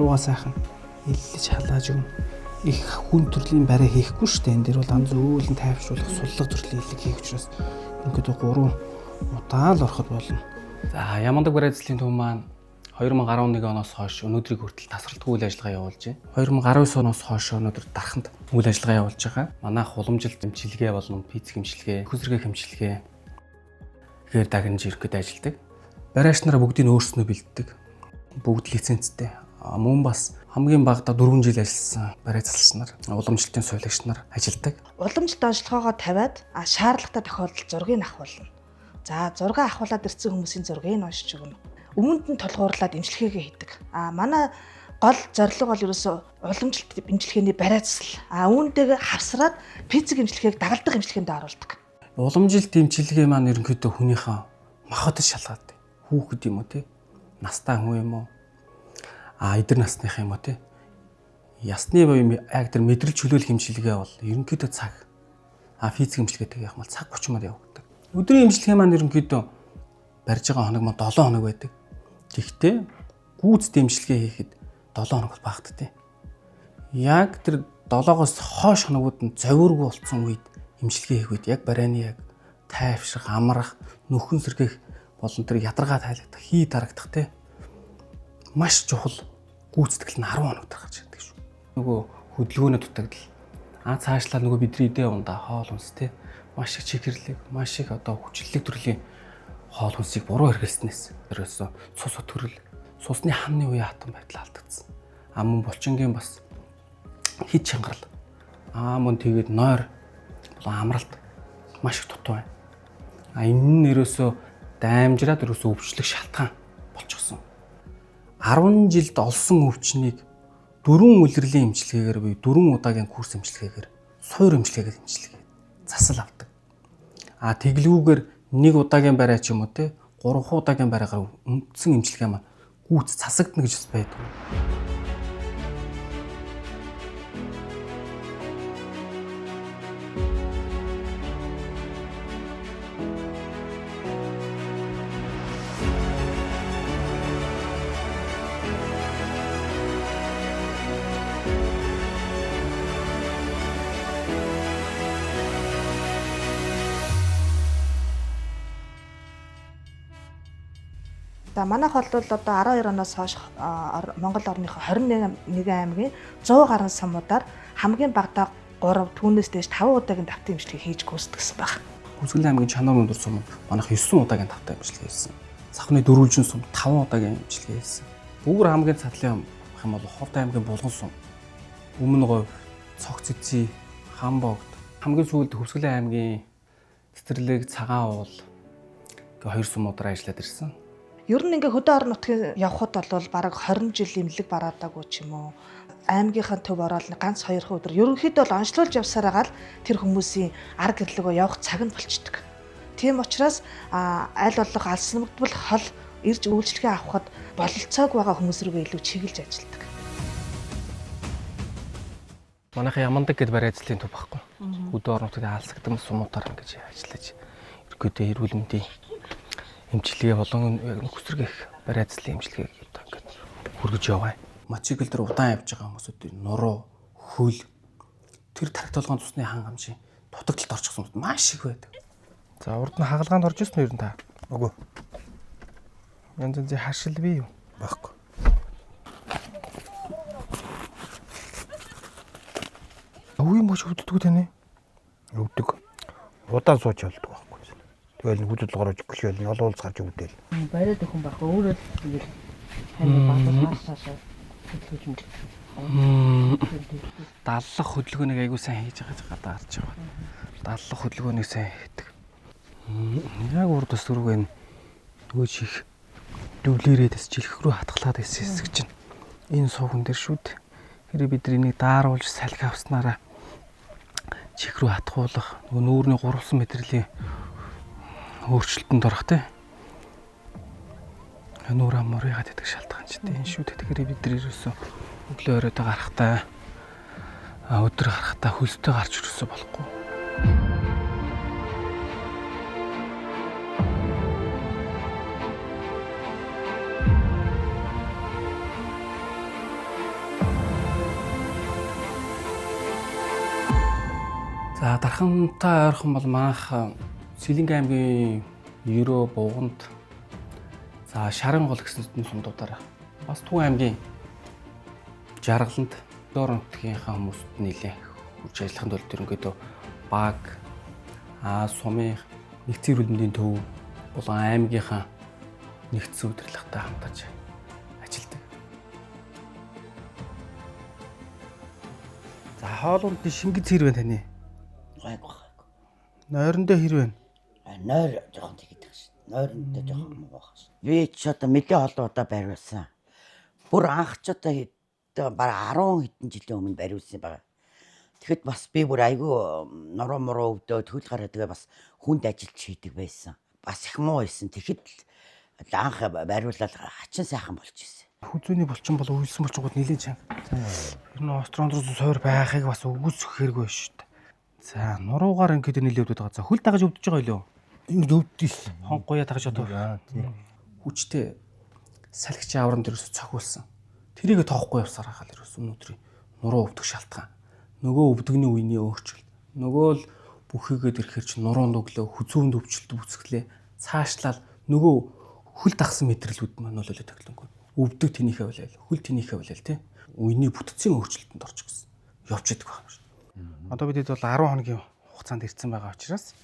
нуруугаа сайхан иллэж халааж өгнө. Их хүн төрлийн барай хийхгүй шүү дээ. Энэ дэр бол анз өөлн тайвшруулах суллаг төрлийн иллэг хийх учраас ерөнхийдөө 3 удаа л ороход болно. За Ямандаг барай эзлийн төв маань 2011 оноос хойш өнөөдрийг хүртэл тасралтгүй үйл ажиллагаа явуулж байна. 2019 оноос хойш өнөөдөр дарханд үйл ажиллагаа явуулж байгаа. Манайх уламжилт хэмжлэгээ болон физик хэмжлэгээ, хүсрэг хэмжлэгээ гэхээр дагнаж ирэхэд ажилладаг. Барайч нараа бүгдийг өөрснөө бэлддэг. Бүгд лицензтэй. Мөн бас хамгийн багадаа 4 жил ажилласан барай засалч нар, уламжлалтын сувилагч нар ажилладаг. Уламжлалт онцлогоогоо тавиад шаардлагатай тохиолдолд зургийг авахулна. За зураг авахуулаад ирсэн хүмүүсийн зургийг нь уншиж өгнө. Өмнөд нь толгуурлаад имчилгээгээ хийдэг. Манай гол зорилго бол ерөөсөө уламжлалт имчилгээний барай засал. Үүнтэйгээ хавсраад физик имчилгээг дагалдах имчилгээнд оруулдаг. Уламжилт имчилгээ маань ерөнхийдөө хүнийхээ махбодод шалгадаг. Хүүхэд юм уу те? Настай хүн юм уу? Эдэр насных юм уу те? Ясны буюу яг тэр мэдрэл чөлөөлөх имчилгээ бол ерөнхийдөө цаг. Физик имчилгээтэй явах бол цаг 30 минут явагддаг. Өдрийн имчилгээ маань ерөнхийдөө барьж байгаа хоног маань 7 хоног байдаг. Гэхдээ гүйцэд имчилгээ хийхэд 7 хоног бол багтдаг. Яг тэр 7-оос хойш хоногуд нь зовиургүй болсон үед имчилгээ хийх үед яг барайны яг тайвшрах, амрах, нөхөн сэргэх болон тэр ядаргаа тайлагдах, хий дарагдах те маш чухал гүйцэтгэл нь 10 хоног гарч ирдэг шүү. Нөгөө хөдөлгөөнөө дутагдал. Цаашлаа нөгөө бидний идэ ундаа хоол хүнс те маш их чихэрлэг, маш их одоо хүчлэлэг төрлийн хоол хүнсийг буруу хэрэглэснээс ерөөсөө цус өтгөрөл, цусны хамны үе хатан байдал алдагдсан. Мөн булчингийн бас хит чангарал. Мөн тэгээд нойр болон амралт маш их дутуу байна. Энэ нь ерөөсөө даймжраад ерөөсөө өвчлөх шалтгаан болчихсон. 10 жилд олсон өвчнийг 4 улирлын эмчилгээгээр буюу 4 удаагийн курс эмчилгээгээр суур эмчилгээгээр эмчилгээ засал авдаг. Тэглүүгээр 1 удаагийн барай ч юм уу те 3 удаагийн барайгаар үндсэн эмчилгээ маань гүйц засагдана гэж байдаг. Манайх бол одоо 12 оноос хойш Монгол орныхоо 21 аймгийн 100 гаруй самуудаар хамгийн багадаа 3 түүнээс дээш 5 удаагийн давтан имчилгээ хийж гүйцэтгсэн байна. Хүсгэл аймгийн чанар өндөр сум манайх 9 удаагийн давтан имчилгээ хийсэн. Сахны дөрвөлжин сум 5 удаагийн имчилгээ хийсэн. Бүүр хамгийн цадлын юм бол Ховд аймгийн Булган сум, Өмнөговь, Цогц эцэг, Хамбогд, хамгийн сүүлд Хүсгэл аймгийн Цэцэрлэг, Цагаан уул гэх 2 сумуудаар ажиллаад ирсэн. Ер нь ингээ хөдөө орон нутгийн явхад бол бараг 20 жил имлэг бараадаагүй ч юм уу. Аймгийнхаа төв ороод ганц 2 өдөр ерөнхийдөө бол онцлуулж явсаар байгаа л тэр хүмүүсийн ар гэрлөгөө явах цаг нь болчдөг. Тийм учраас аль болох алснамдбал хол ирж үйлчлэгээ авахд бололцоог байгаа хүмүүс рүүгээ илүү чиглэж ажилладаг. Манайхаа Ямандаг гэдэг барай эзлийн төв баггүй. Хөдөө орон нутгийн алсагдсан сумуудаар ингэж ажиллаж ерөөдөө эрүүл мэндийн эмчилгээ болон хүсрэг их барай эзлийн эмчилгээг ингээд хүргэж яваа. Мотоцикл дээр удаан явж байгаа хүмүүсүүд нуруу, хөл тэр тархитолгоон цусны хангамжийн дутагдалд орчихсон хүмүүс маш их байдаг. За урд нь хагалгаанд орж ирсэн юм та. Үгүй. Янз янзын хашил бий юу? Баггүй. Өвийн боч өвддөг тань. Өвдөг. Удаа сууж явдаг байхгүй. Тэгэл хүүдэд гарч гүшээл нь олон улс гарч өвдөөл. Барайд өхөн баг өөрөө л тэгэл хань багаас цаашаа хөдөлгөж юм. Даллах хөдөлгөөнийг аягүй сайн хийж байгаа гарч байгаа. Даллах хөдөлгөөнийг сайн хийдэг. Яг урд бас түрүүг нөгөө чих дүвлэрээд жилх рүү хатглаад байсан хэсэг чинь энэ сууган дээр шүү дээ. Хэрэг бид энийг дааруулж салхи авснараа чих рүү хатгуулах нөгөө нүүрний 3 метрлийн өөрчлөлтөнд орох те. Нүүр амрыг хатдаг шалтгаан ч тийм шүү дээ. Тэгэхээр бид нар ерөөсөө өглөө оройтой гарахтаа өдөр гарахтаа хөлстэй гарч ирсэн болохгүй. За дархантай ойрхон бол манайх Сэлэнг аймгийн Ерөө Буганд за Шаран гол гэсэн сумдуудаар бас Түн аймгийн Жаргаланд доор нутгийнхаа хүмүүст нэлээ хүч ажиллахын тулд ерөнхийдөө баг сумын нэгдсэн эрүүл мэндийн төв болон аймгийнхаа нэгдсэн удирдлагатай хамтарч ажилладаг. За хоолунд шингэц хэр вэ таны? Гайгүй. Нойрондоо хэр вэ? Нойр жоохон тэгдэг шин. Нойрондоо жоохон муу байх шин. Би ч одоо мэдээ холбоотой бариулсан. Бүр анх ч одоо бараг 10 хэдэн жилийн өмнө бариулсан байгаа. Тэгэхэд бас би бүр айгүй нуруу муруу өвдөө төл гараа тэгээ бас хүнд ажилч хийдэг байсан. Бас их муу байсан. Тэгэхэд анх бариулаад хачин сайхан болж ирсэн. Хүзүүний булчин бол үйлсэн булчингууд нэлээд чанга. Ер нь остронд руу суур байхыг бас үгүйсэх хэрэггүй шүү дээ. За нуруугаар ингээд нэлээд өвдөд байгаа. За хөл дагаж өвдөж байгаа юу? Ингэж өвддийсэн. Хонгоё дагаж одоо хүчтэй салхич аврам дээрээс цохиулсан. Тэрийг тоохгүй явсаар хаал ерөөс өнөөдрийн нуруу өвдөх шалтгаан. Нөгөө өвдөгний үений өөрчлөлт. Нөгөө л бүхийгээд ирэхээр чи нуруун өглөө хүзүүнд өвчлөлт үүсгэлээ. Цаашлаад нөгөө хөл дагсан мэдрэлүүд маань бол төглөнгөө. Өвдөг тэнийхээ болол, хөл тэнийхээ болол тий. Үений бүтцийн өөрчлөлтөнд орж гисэн. Явж идэг байна шүү. Одоо бид бол 10 хоногийн хугацаанд ирсэн байгаа учраас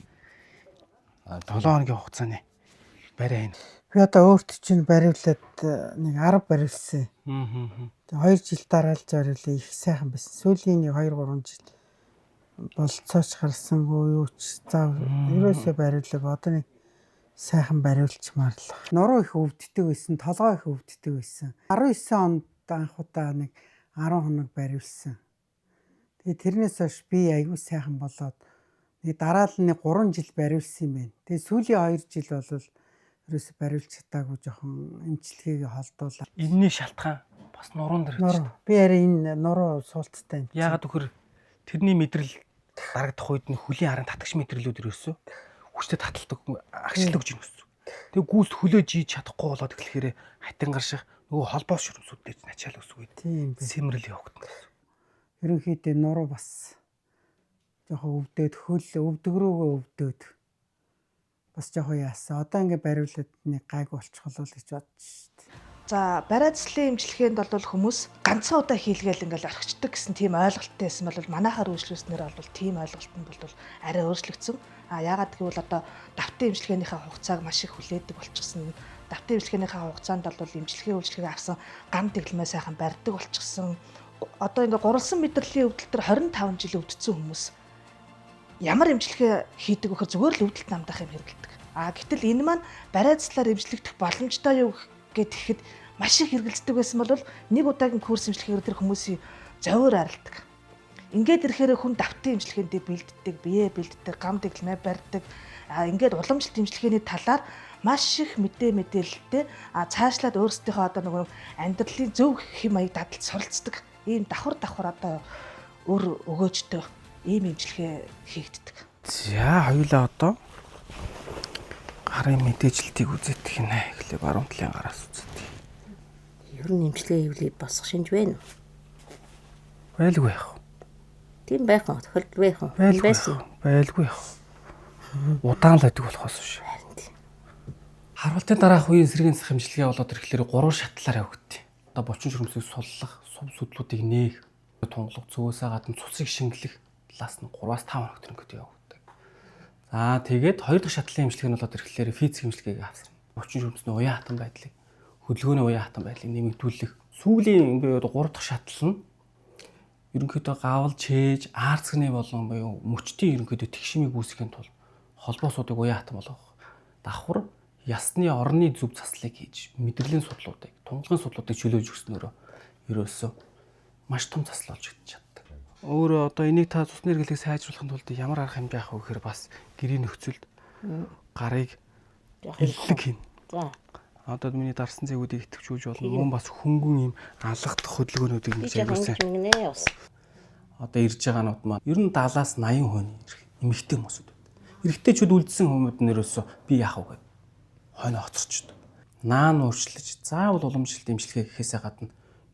7 хоногийн хугацааны барай энэ. Би одоо өөрт чинь бариулаад нэг 10 бариулсан. Тэгээ 2 жил дараалж бариулаа их сайхан байсан. Сүүлийн нэг 2 3 жил болцооч гарсангүй юу ч зав ерөөсөө бариулаа. Одоо нэг сайхан бариулчмаар л. Нуруу их өвддөг байсан, толгой их өвддөг байсан. 19 онд анх удаа нэг 10 хоног бариулсан. Тэгээ тэрнээс хойш би аягүй сайхан болоод нэг дараа нь 3 жил бариулсан юм байна. Тэгээ сүүлийн 2 жил бол ерөөсө бариулж чадаагүй жоохон эмчилгээгээ холдуулаа. Энэний шалтгаан бас нуруунд дэр гэж. Би арай энэ нуруу суулттай юм. Яагаад гэхээр тэрний мэдрэл дарагдах үед нь хөлийн харан татгч мэдрэлүүд ерөөсөө хүчтэй таталдаг агшлаг гэж юм өссөн. Тэгээ гүйс хөлөөж ийж чадахгүй болоод эхлэхээр хатин гарших нөгөө холбоос шүрмсүүдтэй начаал өсвгээд сэмрэл явагдана. Ерөнхийдөө нуруу бас жоохон өвдөд хөл өвдөг рүүгээ өвдөд бас жоохон яасан. Одоо ингээ бариулаад нэг гайг болчихлоо л гэж бодож шүү дээ. За барайцлын эмчилгээнд бол хүмүүс ганцхан удаа хийлгээл ингээл орхичдаг гэсэн тийм ойлголттой байсан бол манайхаар үйлчлүүлснээр бол тийм ойлголт нь бол арай өөрчлөгдсөн. Яагаад гэвэл одоо давтын эмчилгээнийхээ хугацааг маш их хүлээдэг болчихсон. Давтын эмчилгээнийхээ хугацаанд бол эмчилгээ авсан ган дэглэмээ сайхан барьдаг болчихсон. Одоо ингээ гурвалсан мэдрэлийн өвдөлт төр 25 жил өвдсөн хүмүүс ямар эмчилгээ хийдэг вөхөр зүгээр л өвдөлт намдах юм хэрэгэлдэг. Гэтэл энэ маань барайцлаар эмчлэгдэх боломжтой юу гэхэд маш их хэрэгэлцдэг байсан бол нэг удаагийн курс эмчилгээгээр тэр хүмүүсийн зовоор арилдаг. Ингээд ирэхээр хүн давтын эмчилгээндээ бэлддэг, бие бэлддэг, гам дэглэмээ барьдаг. Ингээд уламжлалт эмчилгээний талаар маш их мэдээлэлтэй цаашлаад өөрсдийнхөө одоо нөгөө амьдралын зөв хэм маяг дадалд суралцдаг. Ийм давхар одоо өр өгөөжтэй ийм эмчилгээ хийгддэг. За хоёулаа одоо гарын мэдээлэлтийг үзэх гинэ. Эхлээ баруун талын гараас үзэх. Ер нь эмчилгээ хийвлий босох шинж байна уу? Байлгүй яах. Тийм байх уу? Тохиолдол байх уу? Байлгүй яах. Удаан л байдаг болохоос биш. Харуултын дараах үеийн сэргийн сах эмчилгээ болоод ирэхлээр 3 шатлаар явагдтыг. Одоо булчин шүрмсийг суллах, сум сүдлүүдийг нээх, тунгалах, цөгөөсөө гадна цусыг шингэлэх талаас нь 3-5 хоног төрөнгөд явагддаг. За тэгээд 2 дахь шатлын эмчилгээ нь болоод ирэхлээр физик эмчилгээг авсан. Булчин шүрмсний уян хатан байдлыг, хөдөлгөөний уян хатан байдлыг нэмэгдүүлэх. Сүүлийн ингээд 3 дахь шатал нь ерөнхийдөө гавал чээж, аарцгны болон буюу мөчтийн ерөнхийдөө тэгшмийг үүсгэхийн тулд холбоосуудыг уян хатан болгох. Давхар ясны орны зөв заслыг хийж мэдрэлийн судлуудыг, тунгалгын судлуудыг чөлөөж өгснөөрөө ерөөсөө маш том засал болж чаддаг. Өөрөө одоо энийг та цусны хэрэглэгийг сайжруулахын тулд ямар арга хэмжээ авах вэ гэхээр бас гэрийн нөхцөлд гарыг илэг хийнэ. За. Одоо миний дарсан зээгүүдийг идэвхжүүлж болно. Мөн бас хөнгөн юм алгадах хөдөлгөөнүүдийг зээгүүсээ. Одоо ирж байгаа нут маань ер нь 70-аас 80% эмэгтэй хүмүүсүүд. Эрэгтэйчүүд үлдсэн хүмүүс нэрөөсөө би яах вэ? Хойно хоцорчод. Наан өөрчлөж, заавал уламжлалт эмчилгээ гэхээсээ гадна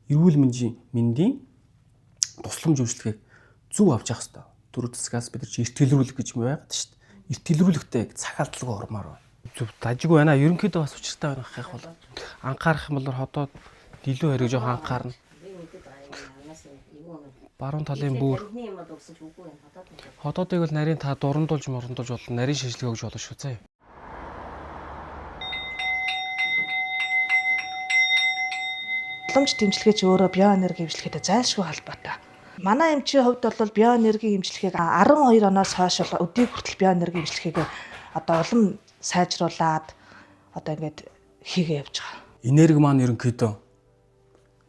эрүүл мэндийн тусламж үйлчилгээг зөв авч явах хэрэгтэй. дөрөв засгаас бид нар чи эртгэлрүүлэх гэж юм байгаад шүү дээ. Эртгэлрүүлэхтэй цаг алдалгүй ормоор байна. Зүг дажгүй байна. Ерөнхийдөө бас учиртай байна гэх бол анхаарах юм бол хотод илүү хэрэг жоох анхаарна. Баруун талын бүр хотоодыг бол нарийн та дурандуулж болно, нарийн шинжилгээ өгж болно шүү заа. Уламж дэмжлэгээ чи өөрөө биоэнерги эмчилгээтэй зайлшгүй холбоотой. Манай эмчийн хувьд бол биоэнерги эмчилгээг 12 оноос хойш өдийг хүртэл биоэнерги эмчилгээг одоо улам сайжруулад одоо ингээд хийгээ явж байгаа. Энерги маань ерөнхийдөө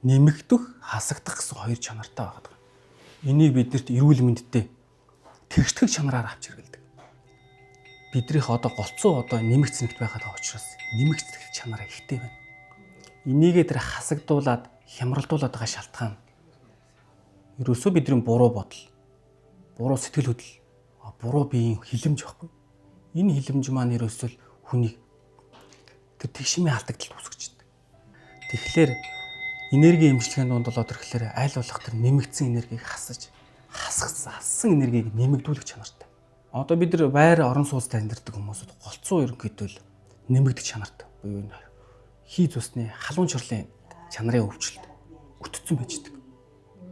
нэмэгдэх, хасагдах гэсэн хоёр чанартай байгаа. Энийг биднэрт эрүүл мэндэд тэгштгэх чанараар авч хэрэглэдэг. Бидрийнх одоо голцоо одоо нэмэгдсэнэгт байгаад байгаа учраас нэмэгдэх чанараа ихтэй байна. Энийгээ тэр хасагдуулаад хямралдуулаад байгаа шалтгаан ерөөсөө бидний буруу бодол, буруу сэтгэл хөдлөл, буруу биеийн хилэмж байхгүй. Энэ хилэмж маань ерөөсөө хүнийг тэр тэгшмийн алдагдалд үүсгэж байна. Тэгэхээр энерги эмчилгээний дунд болоод ирэхлээр аль болох тэр нэмэгдсэн энергийг хассан энергийг нэмэгдүүлэх чанартай. Одоо бид нар байр орон сууцтай амьдардаг хүмүүсд голцоо ерөнхийдөө нэмэгдэх чанартай. Буюу энэ хий цусны халуун чорлын чанарын өвчлөлт өтцөн байждаг.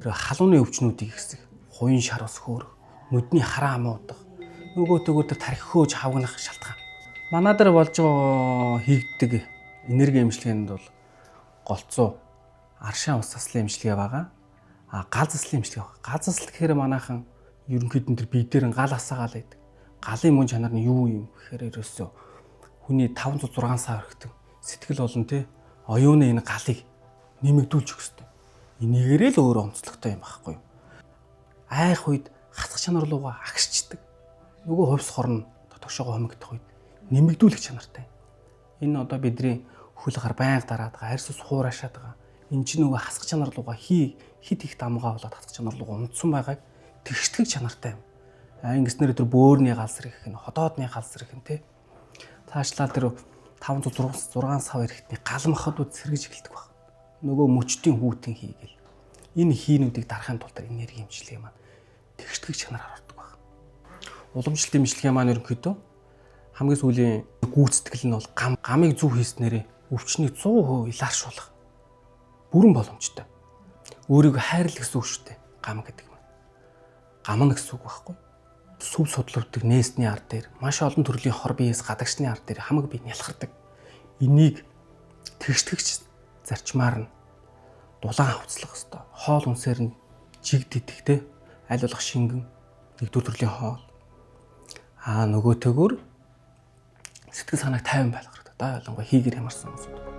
Тэр халууны өвчнүүдийг ихсэх, хуйн шар ус хөөрөх, нүдний хараа амуудах, нөгөөтэйгөө тэр тархихөөж хавгнах шалтгаан. Манай дээр болж хийгддэг энерги эмчилгээнд бол голцоо, аршаан ус заслын эмчилгээ байгаа. Гал заслын эмчилгээ байгаа. Гал засал гэхээр манайхан ерөнхийдөө тэр бие дээр гал асаагаал байдаг. Галын мөн чанар нь юу юм гэхээр ерөөсөө хүний 5-6 сар хүртэл сэтгэл болон те оюуны энэ галыг нэмэгдүүлж өгөх хэрэгтэй. Энийгээрээ л өөр онцлогтой юм байхгүй юу? Айх үед хасах чанар руугаа агшчдаг. Нөгөө хувьс хорн тогшоогоо хомигдох үед нэмэгдүүлэх чанартай. Энэ одоо бидний хөл гар байнга дараад байгаа, арьс ус хуурашаад байгаа. Энэ чинь нөгөө хасах чанар руугаа хит их дамгаа болоод хасах чанар руугаа унтсан байгааг тэгштгэх чанартай юм. Ингэснээр тэр бөөрийн галс ирэх нь, ходоодны галс ирэх нь те. Цаашлаад тэр 5-6 сав ирэхтний галмахад сэргэж эхэлдэг баг. Нөгөө мөчтийн хүүтэн хийгээл. Энэ хийнүүдийг дарахын тулд энерги эмчилгээ маань тэгштгэх чанараар ордог баг. Уламжлалт эмчилгээ маань ерөнхийдөө хамгийн сүүлийн гүйцэтгэл нь бол гамыг зөв хийснээрээ өвчнийг 100% илааршуулах бүрэн боломжтой. Өөрийгөө хайрлах гэсэн үг шүү дээ. Гам гэдэг нь. Гам нь гэсэн үг байхгүй. Сүв судлавдаг нээсний ар дээр маш олон төрлийн хор биеэс гадагшны ар дээр хамаг бие нялхардаг. Энийг тэгштгэгч зарчмаар нь дулаан хавцлах хэвээр. Хоол үнсээр нь жиг дидэгтэй аль болох шингэн нэгдүгээр төрлийн хоол. Нөгөөтэйгөр сэтгэл санааг тайван байлгах хэрэгтэй. Одоо ялангуяа хийгэр хямарсан хүмүүсүүд.